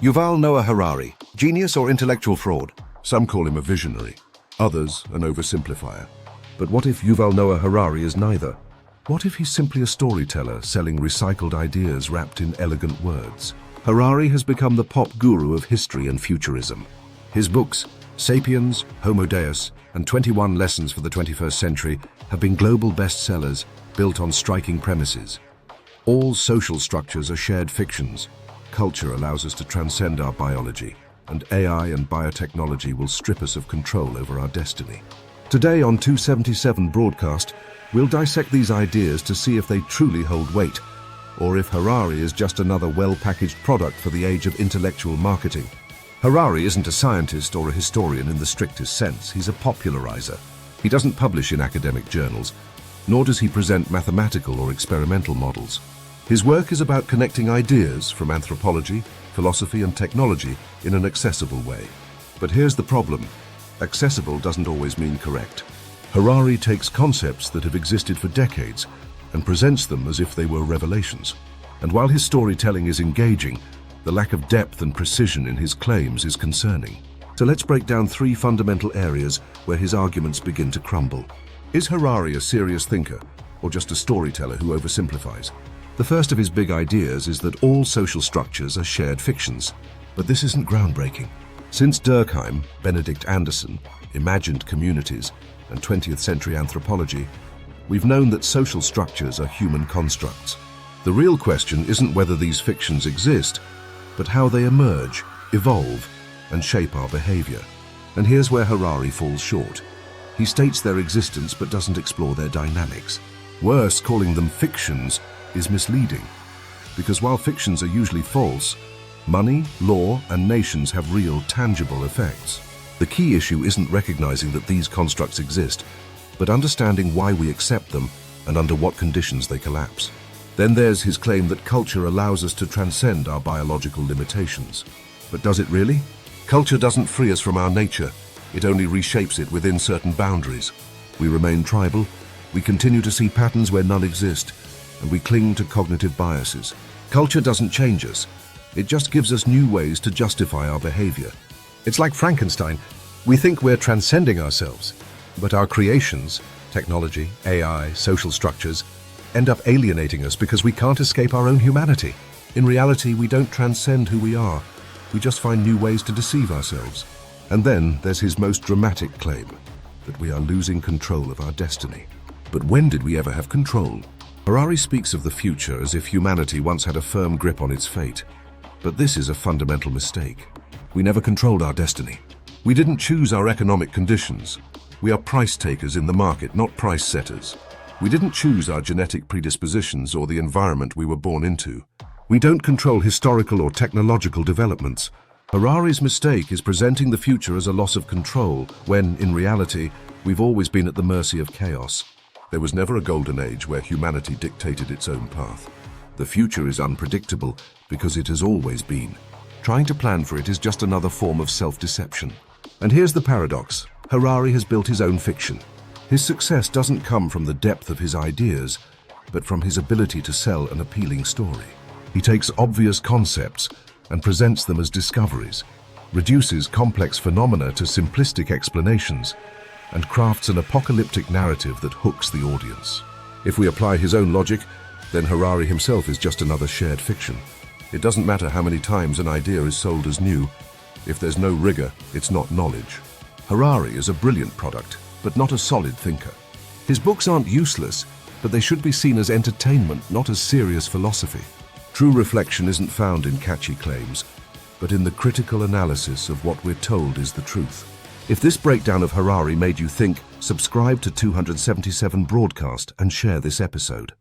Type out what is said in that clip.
Yuval Noah Harari, genius or intellectual fraud? Some call him a visionary, others an oversimplifier. But what if Yuval Noah Harari is neither? What if he's simply a storyteller selling recycled ideas wrapped in elegant words? Harari has become the pop guru of history and futurism. His books, Sapiens, Homo Deus, and 21 Lessons for the 21st Century have been global bestsellers built on striking premises. All social structures are shared fictions. Culture allows us to transcend our biology, and AI and biotechnology will strip us of control over our destiny. Today on 277 Broadcast, we'll dissect these ideas to see if they truly hold weight, or if Harari is just another well-packaged product for the age of intellectual marketing. Harari isn't a scientist or a historian in the strictest sense. He's a popularizer. He doesn't publish in academic journals, nor does he present mathematical or experimental models. His work is about connecting ideas from anthropology, philosophy, and technology in an accessible way. But here's the problem. Accessible doesn't always mean correct. Harari takes concepts that have existed for decades and presents them as if they were revelations. And while his storytelling is engaging, the lack of depth and precision in his claims is concerning. So let's break down three fundamental areas where his arguments begin to crumble. Is Harari a serious thinker, or just a storyteller who oversimplifies? The first of his big ideas is that all social structures are shared fictions. But this isn't groundbreaking. Since Durkheim, Benedict Anderson, imagined communities, and 20th century anthropology, we've known that social structures are human constructs. The real question isn't whether these fictions exist, but how they emerge, evolve, and shape our behavior. And here's where Harari falls short. He states their existence but doesn't explore their dynamics. Worse, calling them fictions is misleading, because while fictions are usually false, money, law, and nations have real, tangible effects. The key issue isn't recognizing that these constructs exist, but understanding why we accept them and under what conditions they collapse. Then there's his claim that culture allows us to transcend our biological limitations. But does it really? Culture doesn't free us from our nature. It only reshapes it within certain boundaries. We remain tribal, we continue to see patterns where none exist, and we cling to cognitive biases. Culture doesn't change us. It just gives us new ways to justify our behavior. It's like Frankenstein. We think we're transcending ourselves, but our creations, technology, AI, social structures, end up alienating us because we can't escape our own humanity. In reality, we don't transcend who we are. We just find new ways to deceive ourselves. And then there's his most dramatic claim, that we are losing control of our destiny. But when did we ever have control? Harari speaks of the future as if humanity once had a firm grip on its fate. But this is a fundamental mistake. We never controlled our destiny. We didn't choose our economic conditions. We are price takers in the market, not price setters. We didn't choose our genetic predispositions or the environment we were born into. We don't control historical or technological developments. Harari's mistake is presenting the future as a loss of control, when, in reality, we've always been at the mercy of chaos. There was never a golden age where humanity dictated its own path. The future is unpredictable because it has always been. Trying to plan for it is just another form of self-deception. And here's the paradox. Harari has built his own fiction. His success doesn't come from the depth of his ideas, but from his ability to sell an appealing story. He takes obvious concepts and presents them as discoveries, reduces complex phenomena to simplistic explanations, and crafts an apocalyptic narrative that hooks the audience. If we apply his own logic, then Harari himself is just another shared fiction. It doesn't matter how many times an idea is sold as new. If there's no rigor, it's not knowledge. Harari is a brilliant product, but not a solid thinker. His books aren't useless, but they should be seen as entertainment, not as serious philosophy. True reflection isn't found in catchy claims, but in the critical analysis of what we're told is the truth. If this breakdown of Harari made you think, subscribe to 277 Broadcast and share this episode.